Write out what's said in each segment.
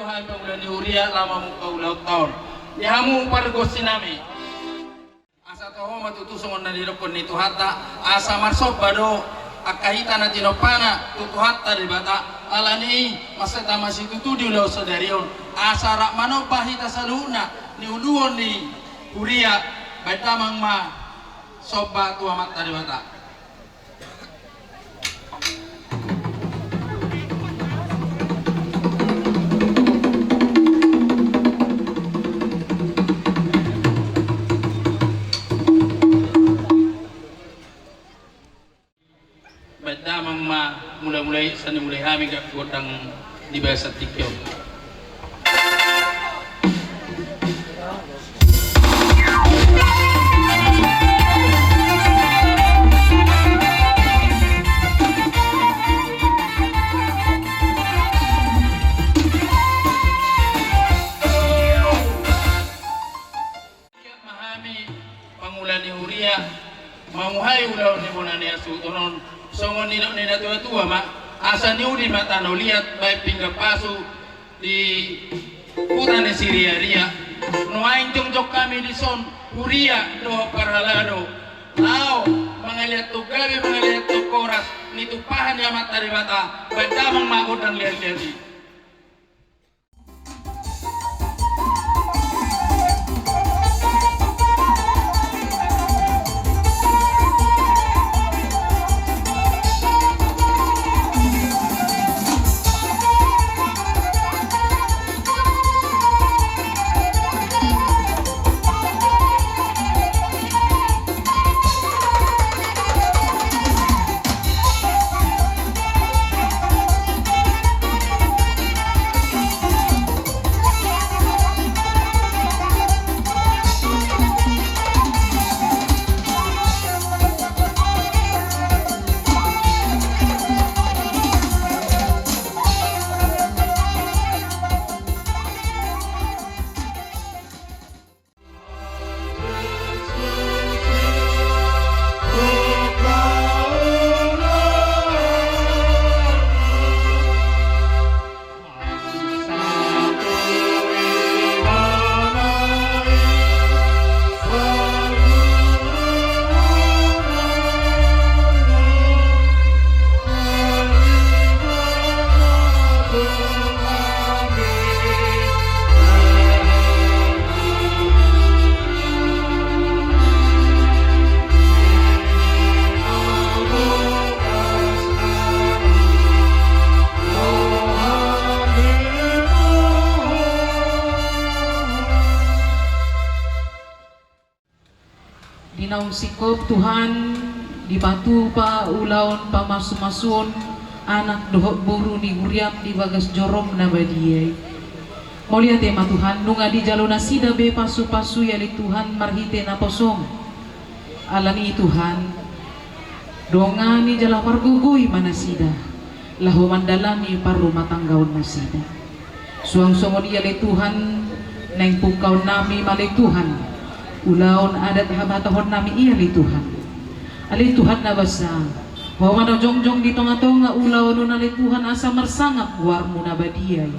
Tuhan pangulan ni Huria lama muka ulau tahun. Dihamu pargosi nami. Asa toho matutusong na dirokon ni Tuhata. Asa marsok bado akahita na tinopana tutuhata di bata. Alani masata masih tutu di ulau sadarion. Asa rak mano bahita saluna ni uluon ni Huria batamang ma soba tua mata di bata. Badamang ma mulai-mulai sani mulai hami gak godang di bahasa tikyo. Mahami pangulan ni Huria mamuhay ulau ni bonani asu tonon songon nina tua-tua mak asa ni udi matano lihat baik pingga pasu di hutan Syria ria nuain jongjok kami di son Huria do paralado lao mangaliat tu gabi mangaliat tu koras ni tu pahan ya mata di mata badamang ma udang lihat-lihat. Dinaung sikop Tuhan di batu pa ulaon pa masu-masun anak dohok buru ni Huriam di bagas jorom na badiyay. Mulia tema Tuhan nunga di jalo nasida be pasu-pasu yali Tuhan marhite na posong. Alani Tuhan donga ni jala wargugoy manasida lahu mandalani paru matanggaon nasida. Suang-suang yali Tuhan neng pukaw nami mali Tuhan. Ulaon adat habatahon nami iya li Tuhan. Ali Tuhan na basa. Wawan na jongjong di tonga-tonga ulaon na li Tuhan asa marsangap warmu na badiyay.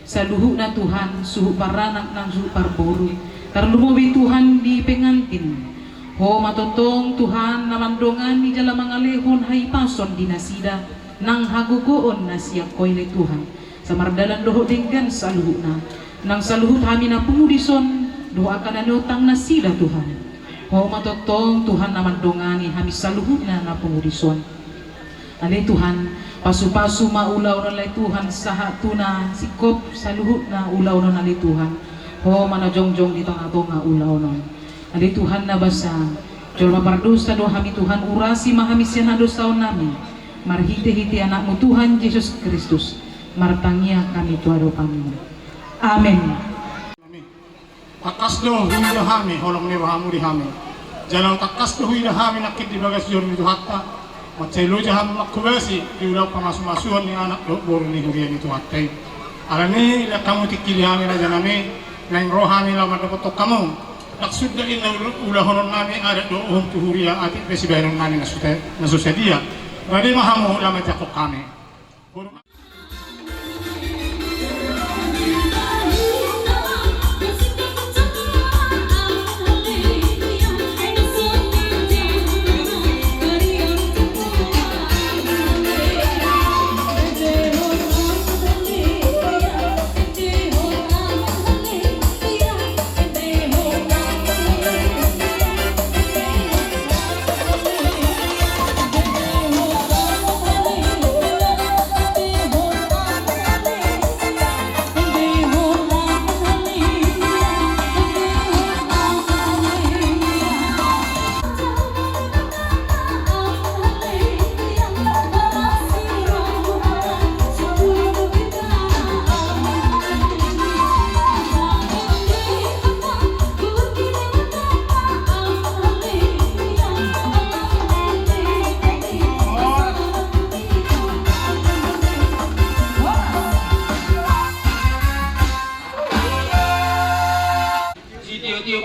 Sa luhu na Tuhan suhu paranak ng suhu parboru. Tarlumubi Tuhan di pengantin. Ho matotong Tuhan namandongan di jala mangalehon hay pason di nasida nang hagugoon na siya koy li Tuhan. Sa mardalan doho dinggan sa luhu na. Nang sa luhu kami na pumudison doakan na utang na sila Tuhan. Ho matotong Tuhan naman dongani hamis saluhut na pangudison. Ali Tuhan, pasu-pasu maulaw na lay Tuhan sa tuna sikop saluhut na ulaw na li Tuhan. Ho manajongjong dito nga nga ulaw nun. Ali Tuhan na basa. Jol mapardusta do hami Tuhan urasi mahamis yan na dosaw namin. Marhite-hite anak mo Tuhan Jesus Kristus. Martangia kami tuado Panginoon. Amen. Takasdo huida hami holong ne wahamu di hami jalan takasdo huida hami nakit di bagas jor itu hatta macelo jaham makubasi di ulau pamasu-masuan ni anak do bor ni Huria itu hatta alani la kamu tikili hami na janame nang rohami la madapoto kamu taksud da inna ulah honon nami ada do tu Huria ati presidenon nami na susedia bade mahamu la matakok kami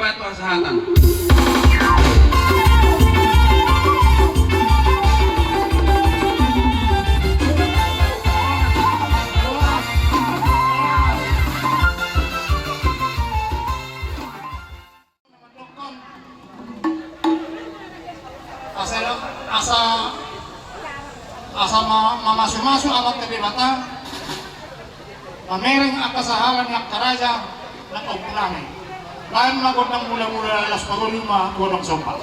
Batu Asahatan. asa mamasu-masu alat tebi mata mamering akasahalan ng karaja ng upulangan lain lagot ng mula-mula alas pagulima tulong sompa.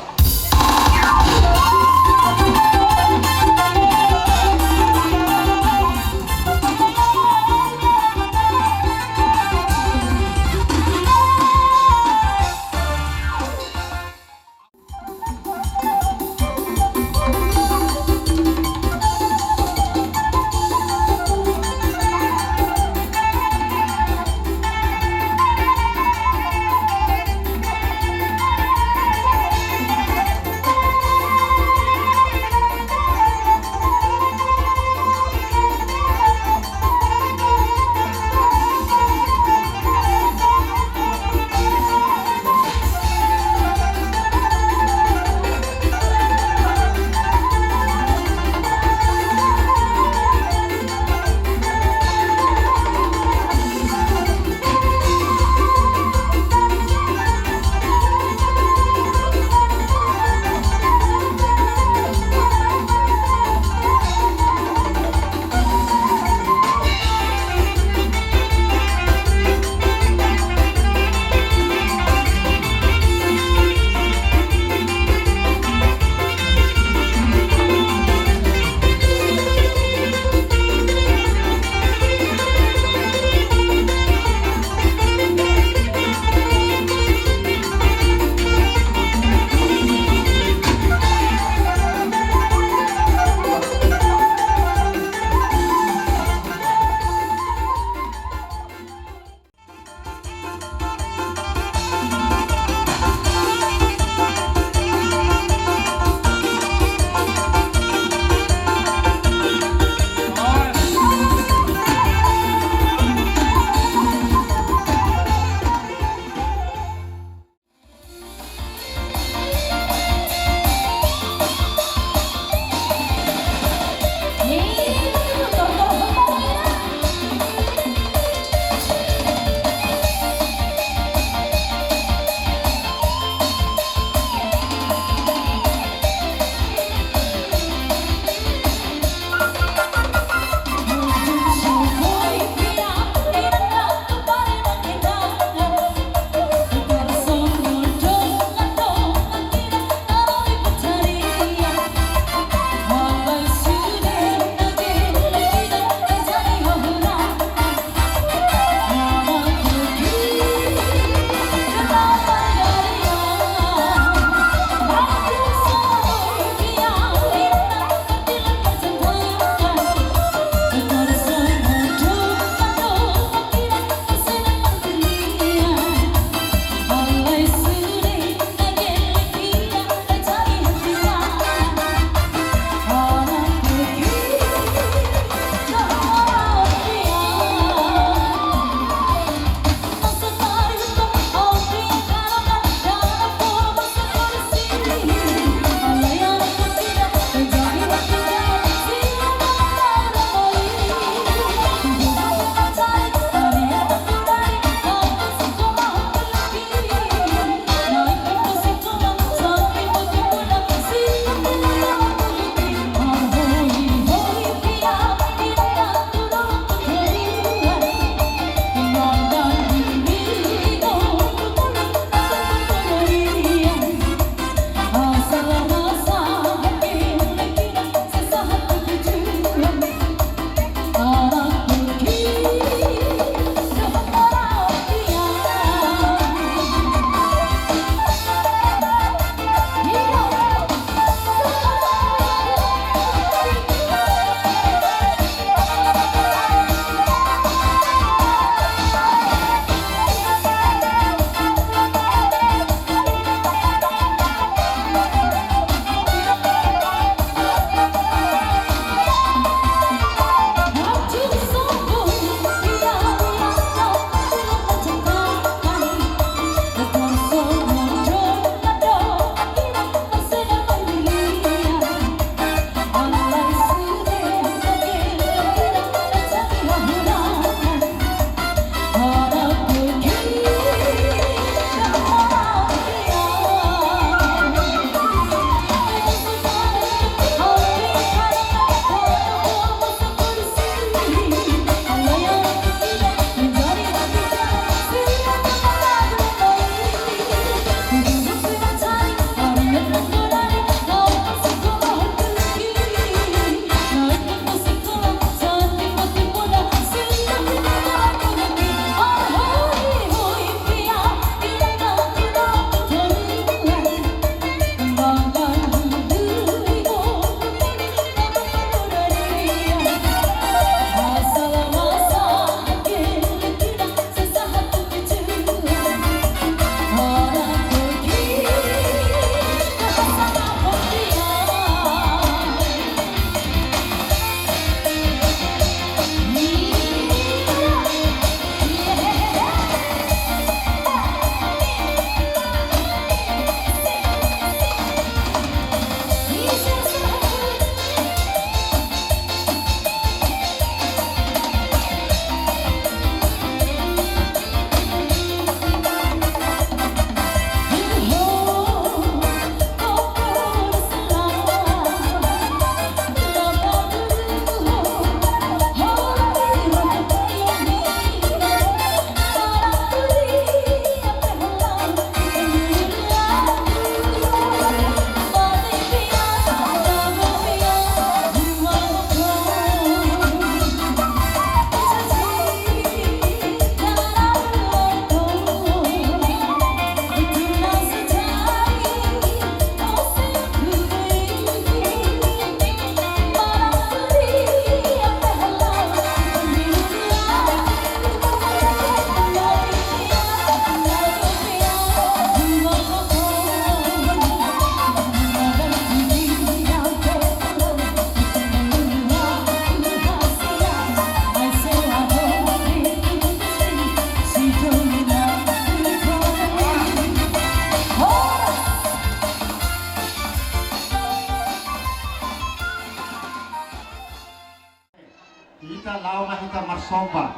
sopa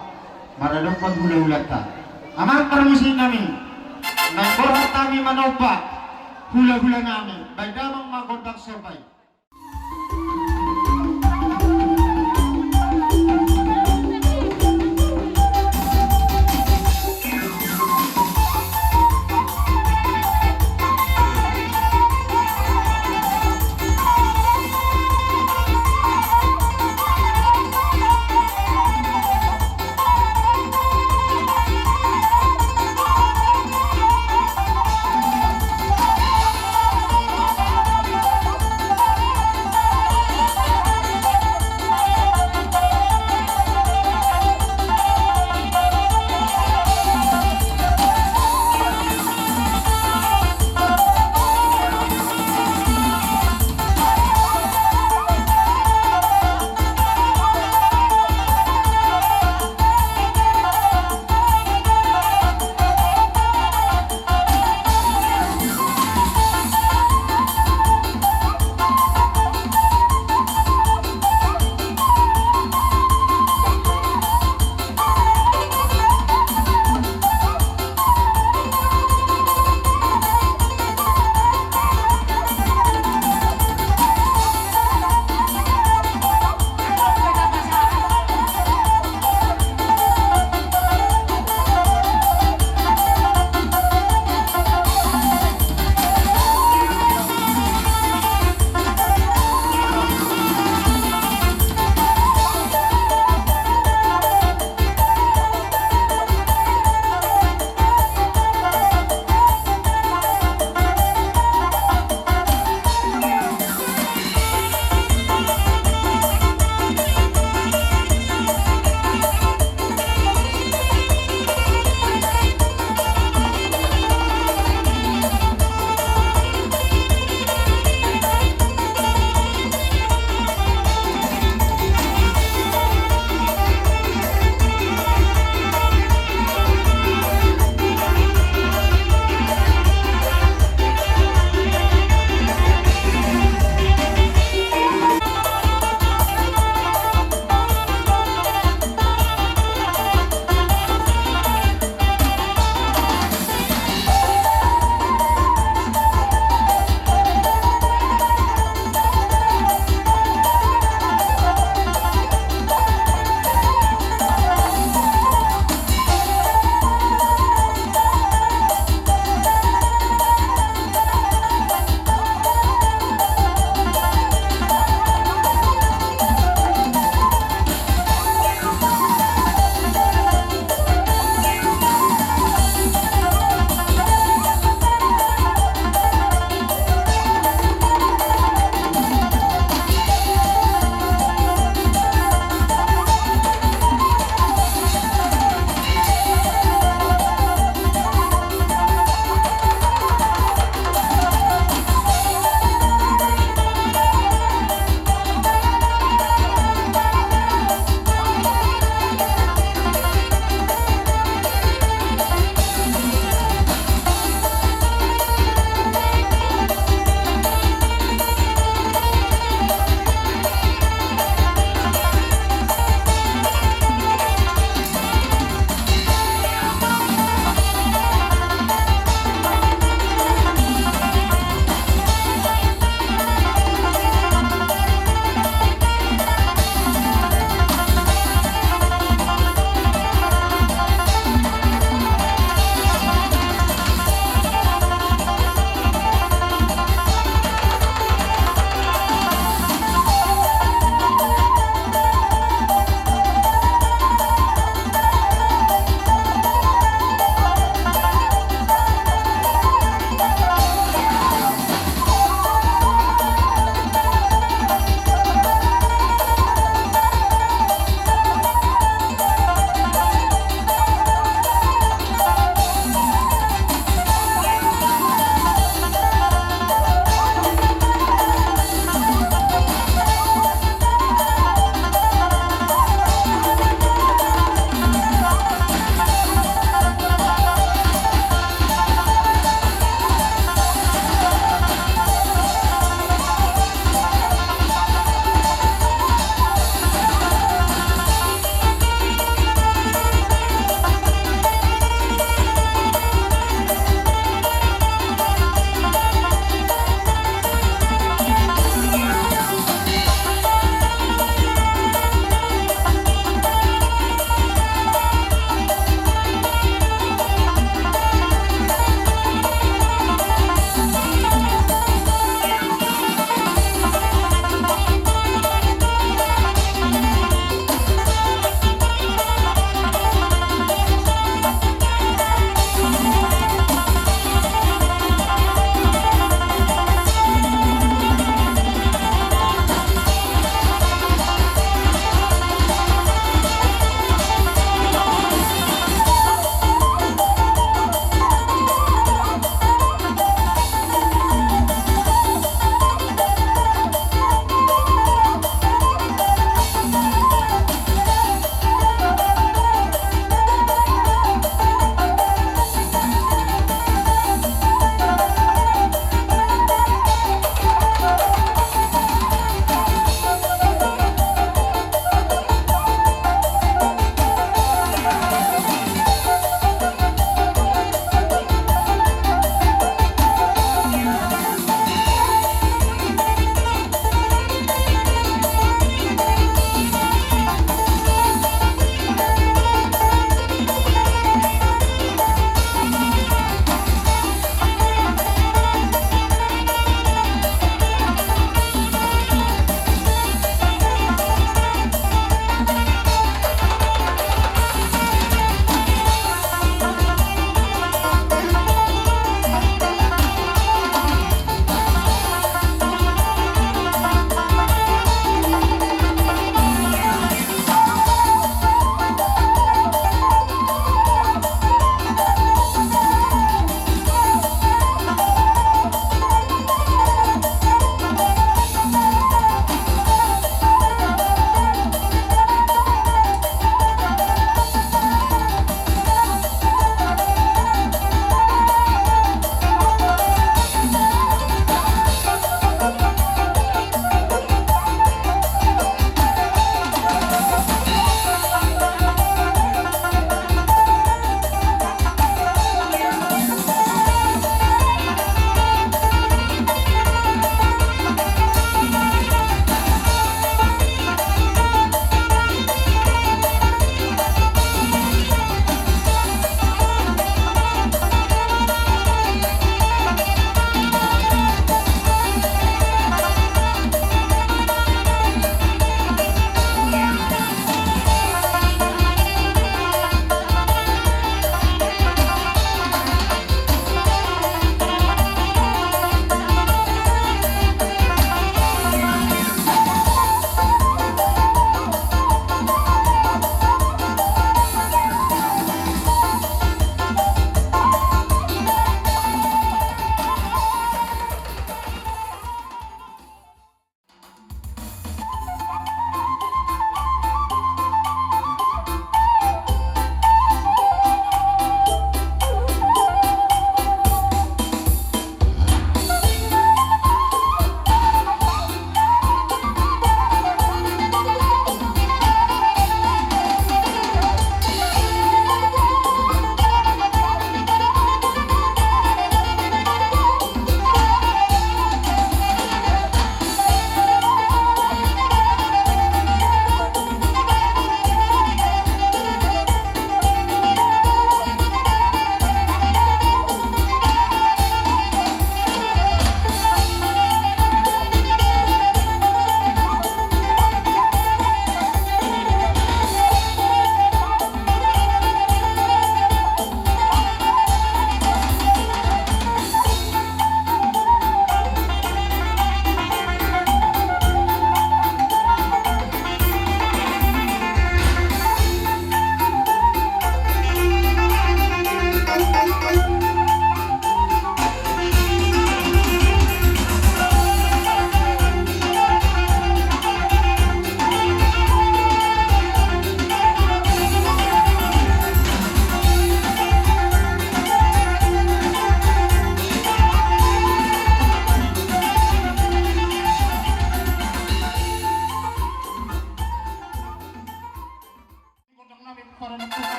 maradongpan hula-hulata. Amat permusin nami nang borhat kami manopa hula-hula nami baik damang magontak sopai.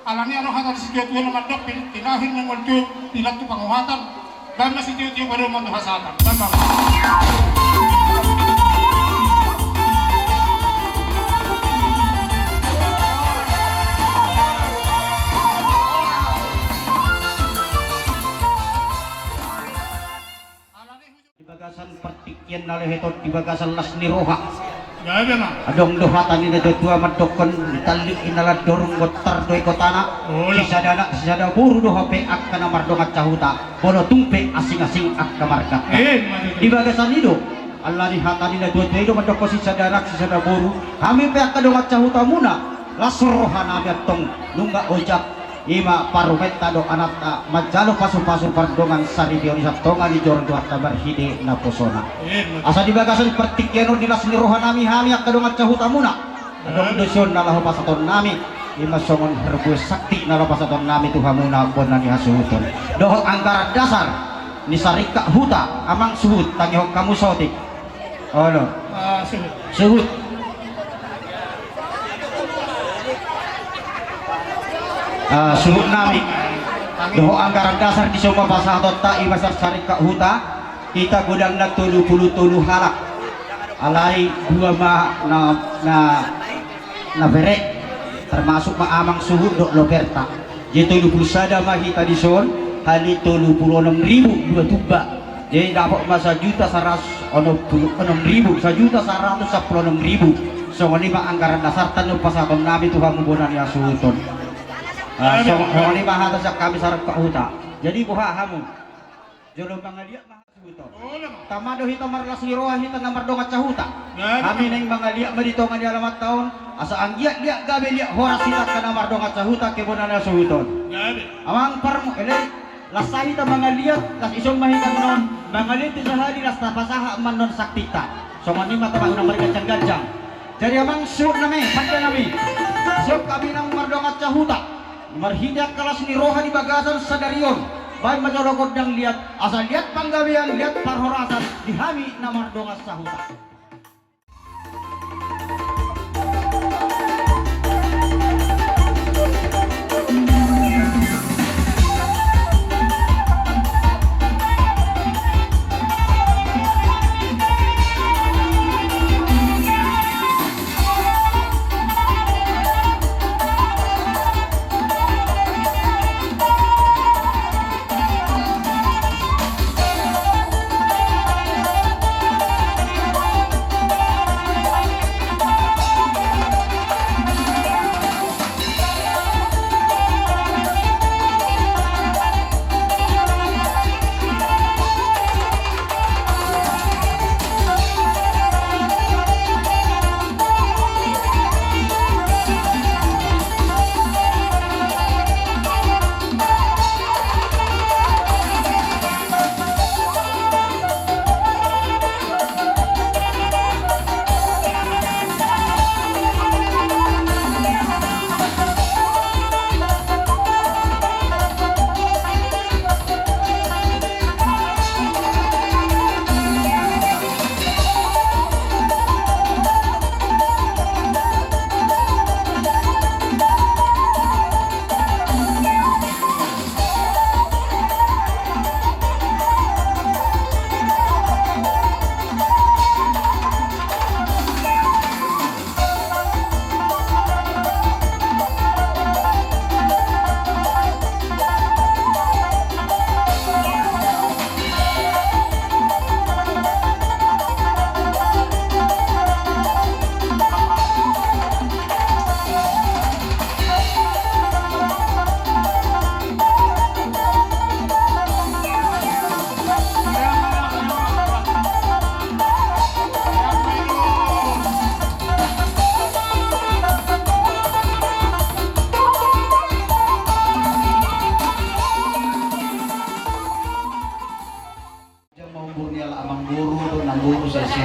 alani ano hatan si Tio na mandok tinahin ng waldo tilat tu panguhatan dan masih Tio baru mandu hasatan dan bang Bagasan pertikyan na lehetot di bagasan las ni roha. gabe ma Adong dohatan ni dua madokon ditalik inala dorong gotar doi kotana. Sisada buru doha pe ak kana mardongat cahuta. Bono tumpe asing-asing ak kamarkat. Di bagasan itu Allah ni hatani na dua do madokon sisada buru. Kami pe ak kadongat cahuta muna. Lasrohan adatong nungga ojak ima parumeta do anata majalo pasu-pasu pardongan sari diori sabtongan di jorong dua tabar hide na posona asa di bagasan pertikyano dilas ni rohanami hami ak kadongat cahutamuna adong dosion na laho pasaton nami ima songon herbues sakti na laho pasaton nami tuhamuna bona ni hasuhuton dohok angkara dasar ni sarika huta amang suhut tangihok kamu sotik ono suhut suhut nami doho anggaran dasar di semua pasah tota imasar sarika huta kita gudang na tulu halak alai dua na bere termasuk amang suhut dok loperta jadi 30 sada mah kita dison hali 36.000 dua tuba jadi dapat masa juta 106.000 sajuta 116.000 so ini mah anggaran dasar tanu pasah nami Tuhan membonan ya suhuton so ini mah atas kami sarap huta jadi buha hamu jolong mangaliat mah suhuton tamado hita marlas liroa hita namar dongat cahuta kami neng mangaliat maditongan di alamat tahun asa anggiat liat gabe liat horas hita ka namar dongat cahuta kebonan ya suhuton amang parmo ele lasahi ta mangaliat las isong mahitan non mangaliat ti sahari las tapasaha man non saktita so ini mah tamang unang mereka gajang jadi amang suhut nami pandai nami suhut kami nang mardongat cahuta marhidak kelas ni roha di bagasan sadarion baik majalokot yang lihat asal lihat panggawian lihat parhorasan dihami namar dongas sahuta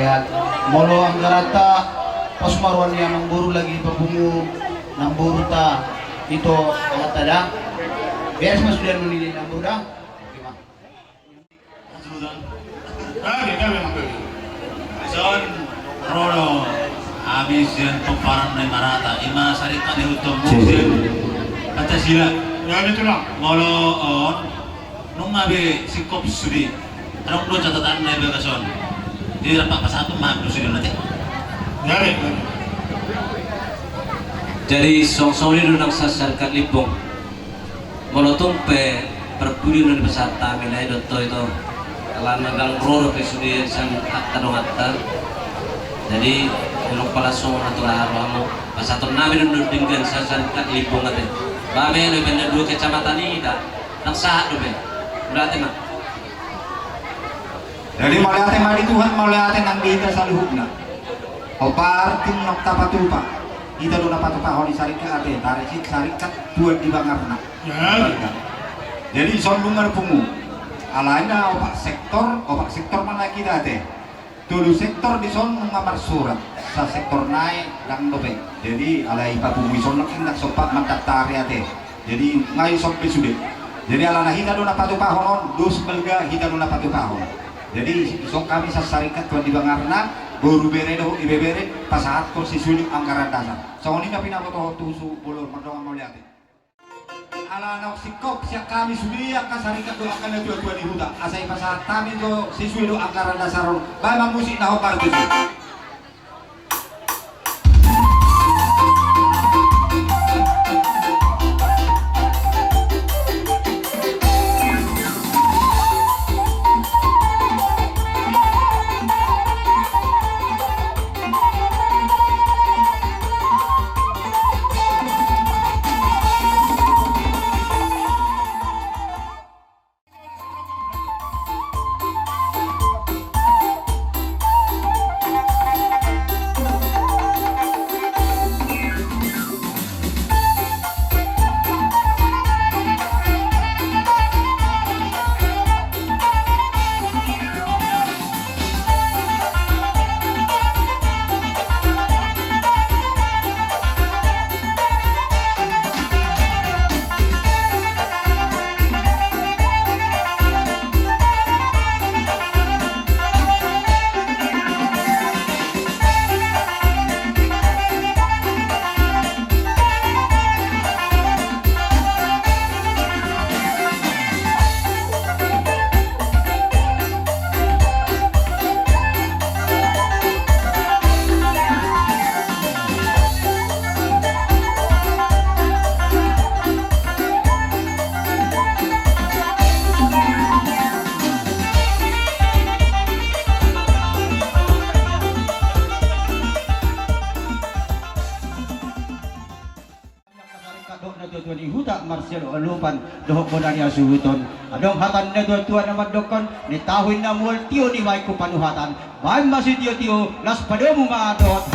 sehat molo anggarata pas marwan yang nang buru lagi pabungu nang buru ta itu alat ada beres mas sudah menilai nang buru dah Son Rono habis yang pemparan dari Marata ima sarika di hutum musim sila. Ya itu lah. Ngoloon, nung mabe si Kop Sudi, anong doon catatan na ibagason? Di rapat pasatu mabe sila natin. Ya. Jadi song-song ini nang sasarkan libong molotong pe perpudi nun besar tamin ay dotto itu kalau nagang roro pe sudi san tanong atta jadi ulok pala song atau laro amo pasaton namin nun dengan sasarkan libong ate babe no benda dua kecamatan ini dah nang sahat do be berarti mah Jadi maliate mari Tuhan maliate nang kita sa luhubna. Opar tim nokta patupa. Kita do napatupa honi sarika ate tarisit sarikat dua di bangarna. Ya. Jadi son lungar pungu. Alaina opak sektor mana kita ate. Tulu sektor di son ngamar surat. Sa sektor naik dang dobe. Jadi alai papungu son nak sopak mandatari ate. Jadi ngai son pesude. Jadi alana hita do napatupa honon dos belga hita do napatupa honon. Jadi sok kami sasarikat tuan di bangarna baru bere doh ibe bere pasahat ko si sulit anggaran dasar. So ini kami naboto tusu bulur madongan moliate. Ala anak sikop siak kami sudia kasarikat do akan dua di huta. Asai pasahat kami do si sulit anggaran dasar. Bama musik na hopar tu. Tuan ihuta Marcelo alupan dohok bodani asuhuton adong hatan na tuan na madokon ni tahuin na mual tio ni may kupanuhatan bahan masih tio las padomu maadot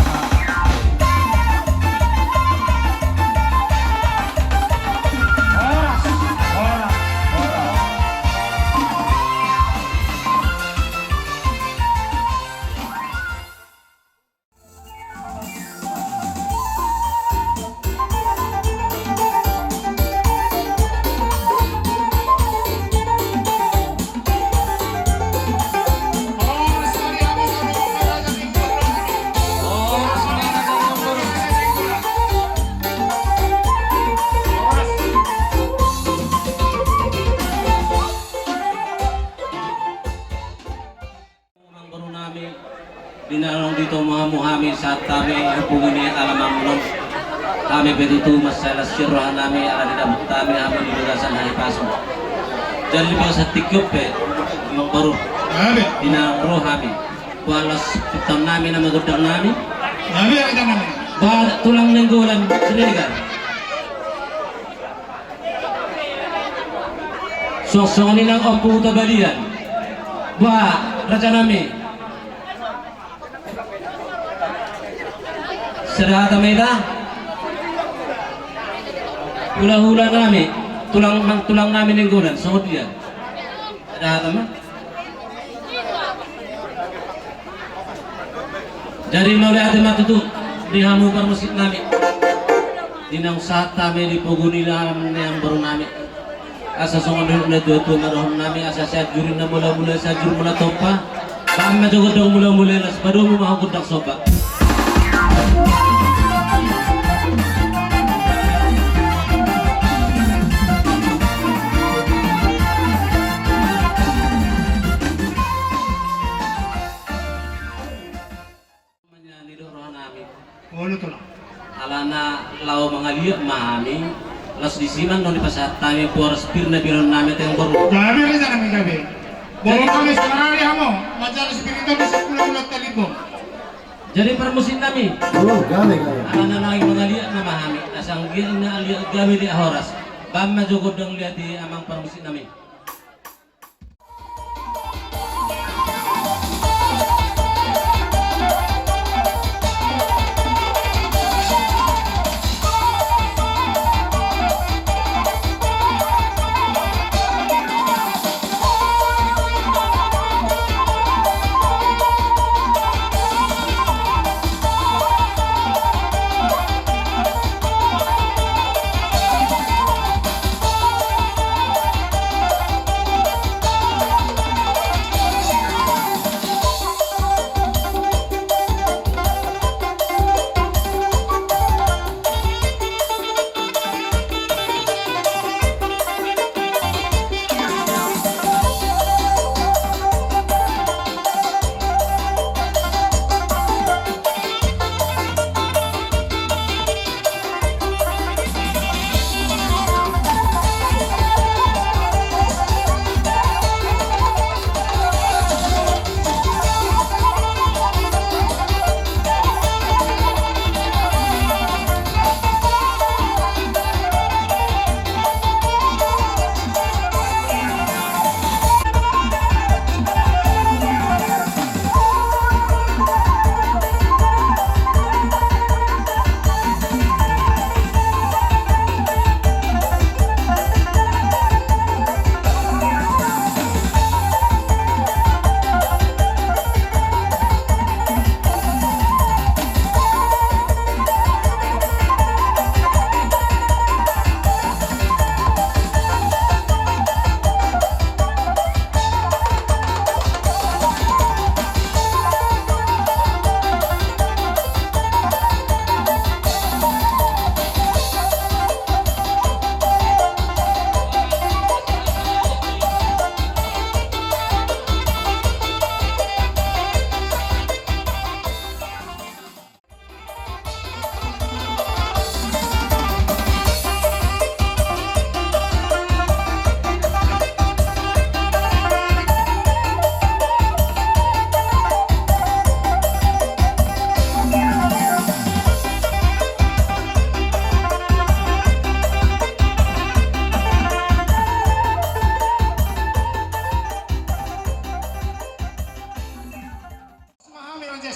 dinalong dito mga muhami saat kami hubungan ni alamamnon kami begitu masalah sirrohan nami ala didabut kami kami di lugasan hari pasu jadi ba sa tikyop yung baru dinalong kami kualas pitam nami na magudang nami ba tulang nenggolan sinigan so nilang opo tabalian ba raja nami serata meda hula-hula nami tulang namin ng gulan so dia serata mah jadi mulai ada matutu di hamukar masjid nami dinang saat kami di poguni dalam yang baru nami asa songon na dua marohon nami asa sajur na mula sajur mula topa kami juga dong mula las baru mo mahukudak soba lihat mami las disiman non di pasar tami boras pirna biron nami teng boru Gabi rin sa namin gabi. Bolo kami sa karali hamo. Majar espiritu di sa pulau-pulau talibong. jadi permusin nami Oh, gawe. anak nang mga lihat na mahami asang giyan na lihat gawi di horas bam majugod dong lihat di amang permusin nami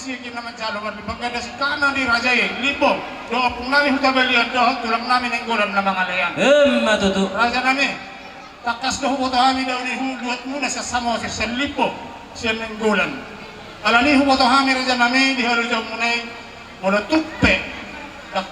Sige naman jalungan di pagkada si kanan di Rajay Lipo doa pung nami hutabalian doa tulang nami ng gulam na mga layan matutu Raja nami takas doh huboto kami daw ni hubuat muna sa samo sa Lipo siya ng gulam alani huboto kami raja nami di halujaw munay muna tuppe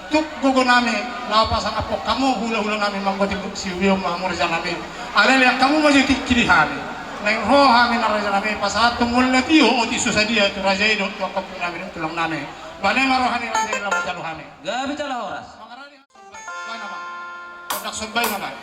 tuk gugo nami lapasan apo kamu hula-hula nami manggotin si Wiyong mga raja nami alali kamu maju tikili kami nang ho kami na raja nami pasat tumul na tiyo o tiso sa dia tu raja do tu akap nami tulang nami bale marohani raja ila majalu kami gabi tala horas mangarani bana ba kondak subbay naman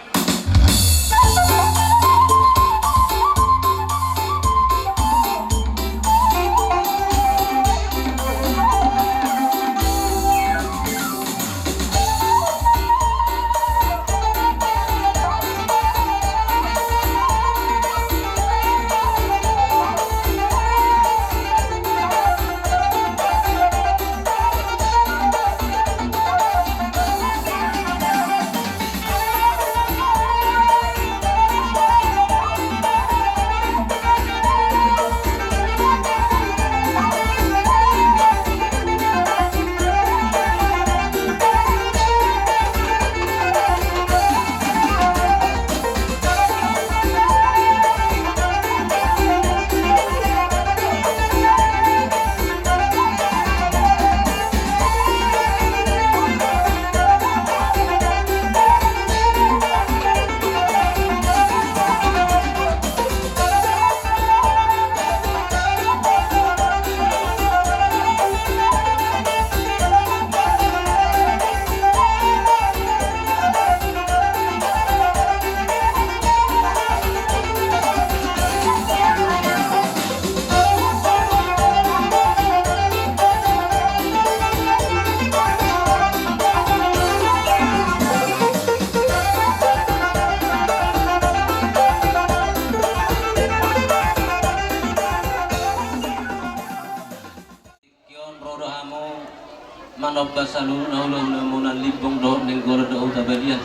ono basalu naula munan libong do ning goro do tabalian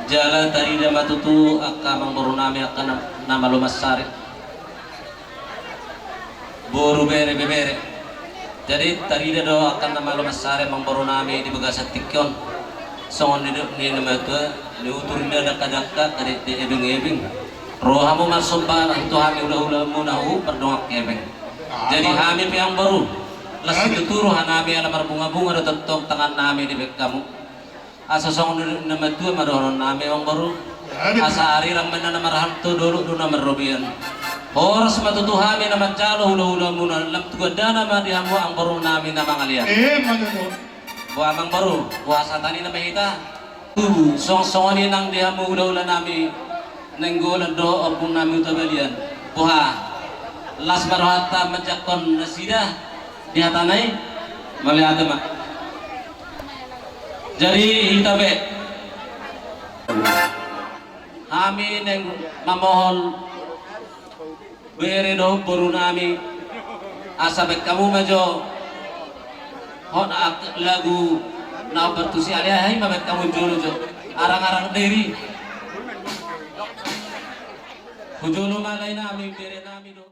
jala tarida matutu akamang borunami akan nama lumas sari boru bere bebere jadi tarida do akan nama lumas sari mang borunami di bagasat tikyon songon ni nama tu ni uturinda dakadakka kadi di ebing-ebing rohamu masumpa itu hami ulah munahu perdongak ebeng jadi hami yang baru las tuturo hanami alamar bunga-bunga do tentong tangan nami di bek kamu asa songon nama tu madoron nami yang baru asa ari ramban na marhanto dulu do na marobian oras matutu hami na matjalo hula-hula muna lam tugadana ma di hamu ang baru nami na mangalian Manunod. buah mang baru buah satani na mahita song-songoni nang di hamu hula-hula nami nenggolan do opung nami utabalian buah las marhata majakon nasida di hatanay malihat mak jadi hitabe kami neng mamohon bere do boru nami asabe kamu majo hon ak lagu na bertusi alia hai mabet kamu jolo jo arang-arang diri hujulu malay nami bere nami do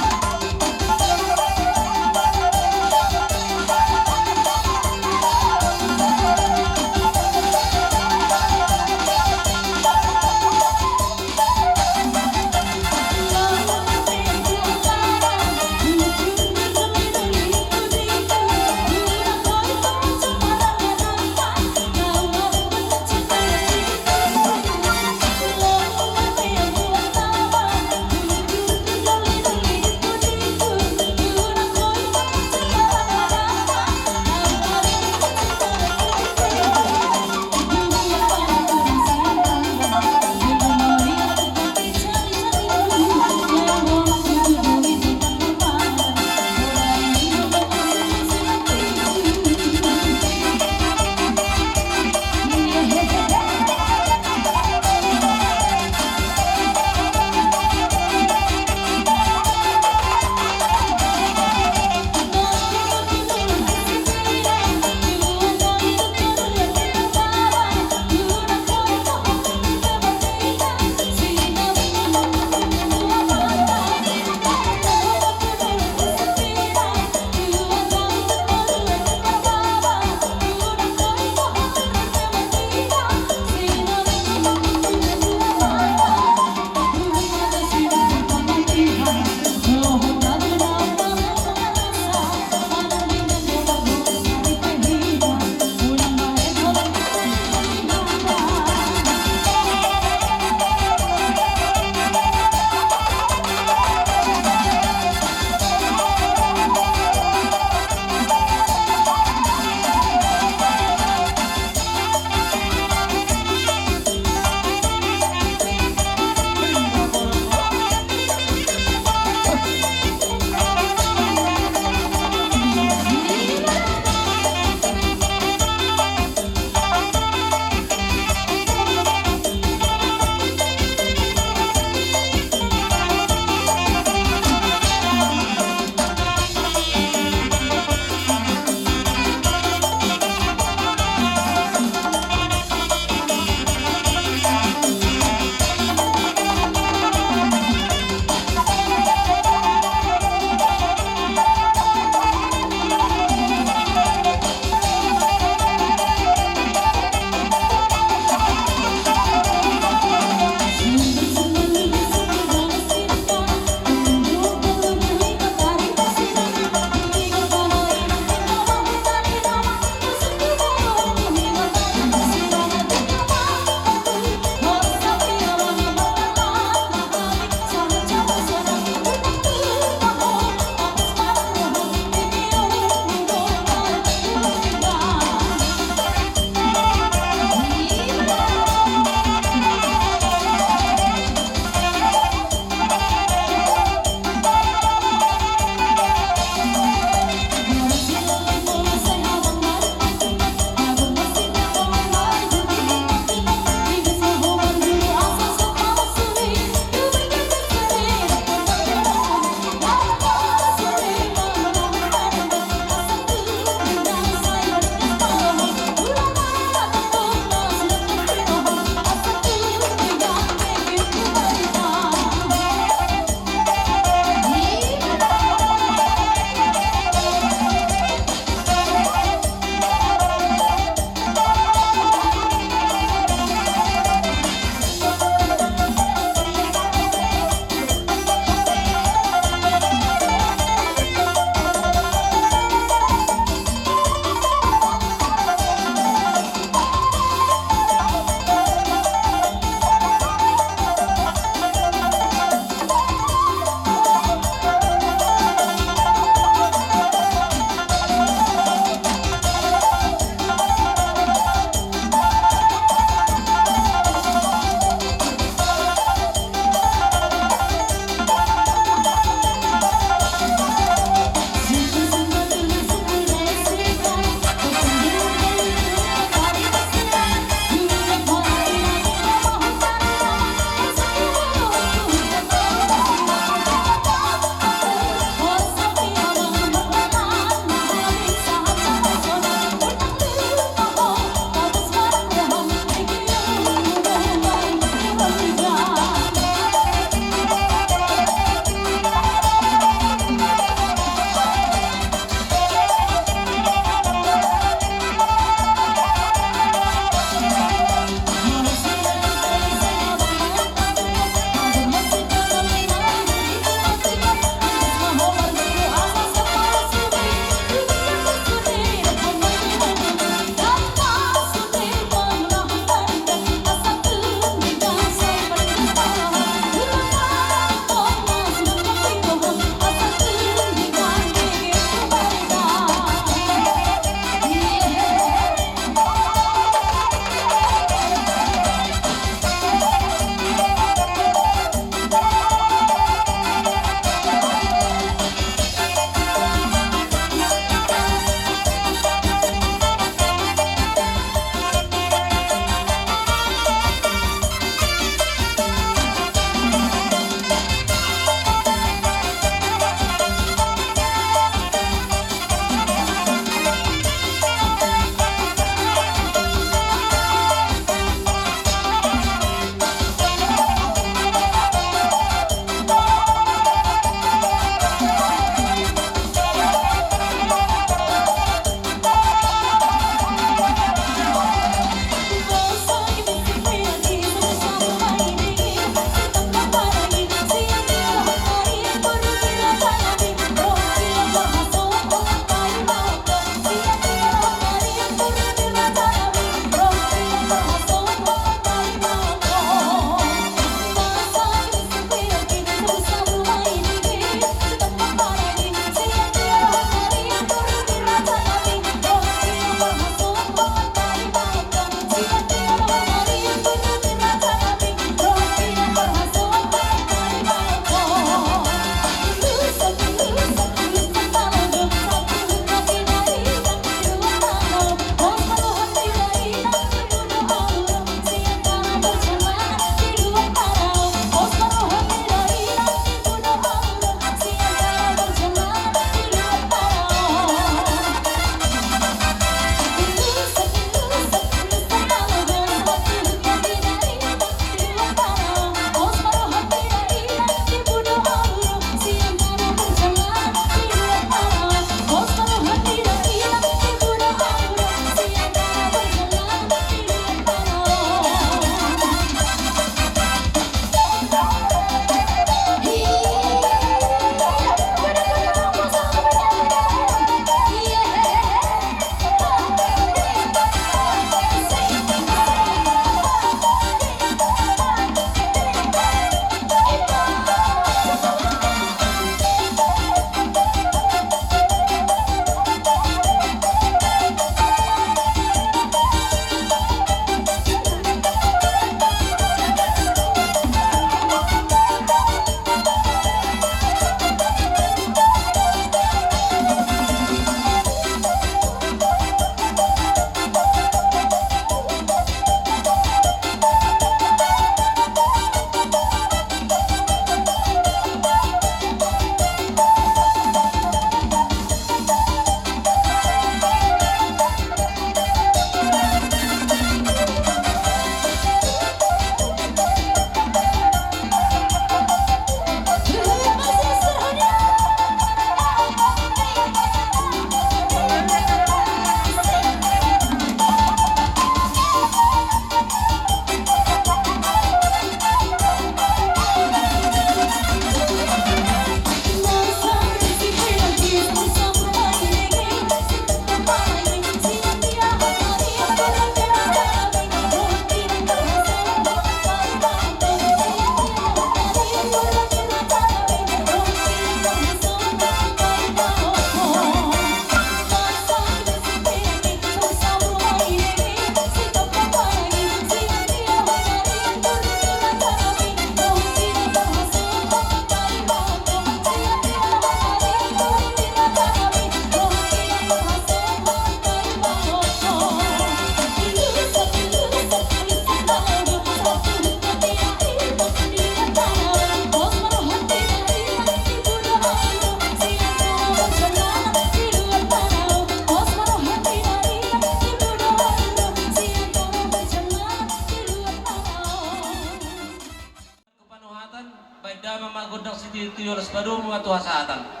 tiyolas padu mga tuhasatan.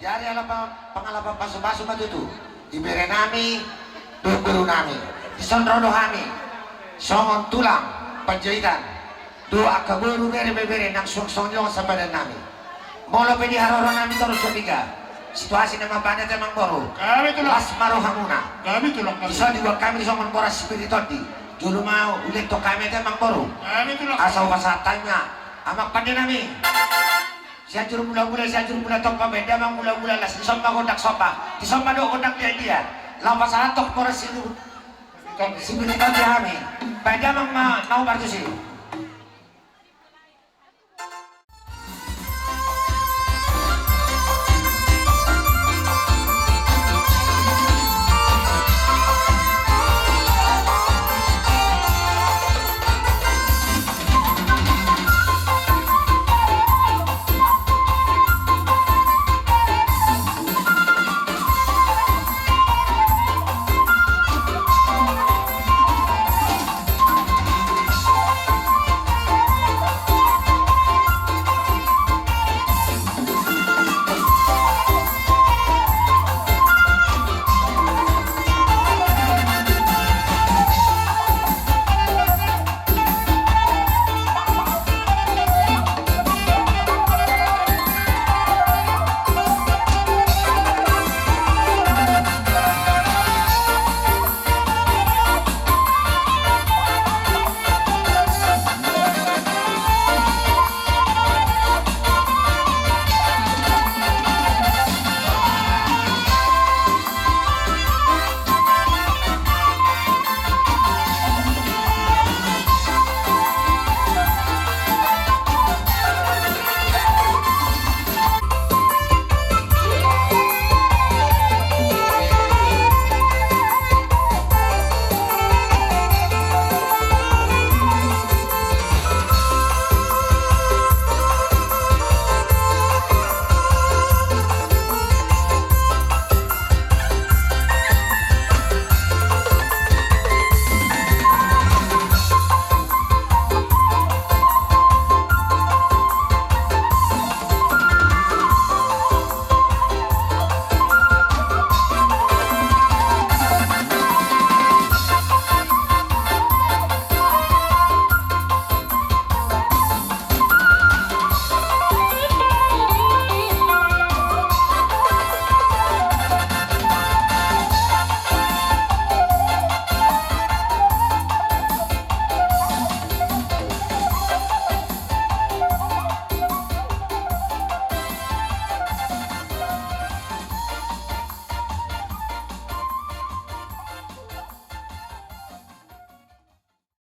Dari ala pangalapan pasu-pasu matutu ibere nami guru nami disondrono kami songon tulang penjahitan doa kaburu bere nang song-song sa badan nami molo pedi haroro nami terus ketiga situasi nama banyak emang boru Kami tulak. las maruhamuna Kami tulak. bisa dua kami songon boras spiritodi dulu mau ulit to kami emang boru Kami tulak. asal pasatanya amak pandai nami siajur mula-mula topa beda mang mula-mula las disomba kondak sopa disomba do kondak dia lampas atok koras silu si binatang kami beda mang mau bartu sih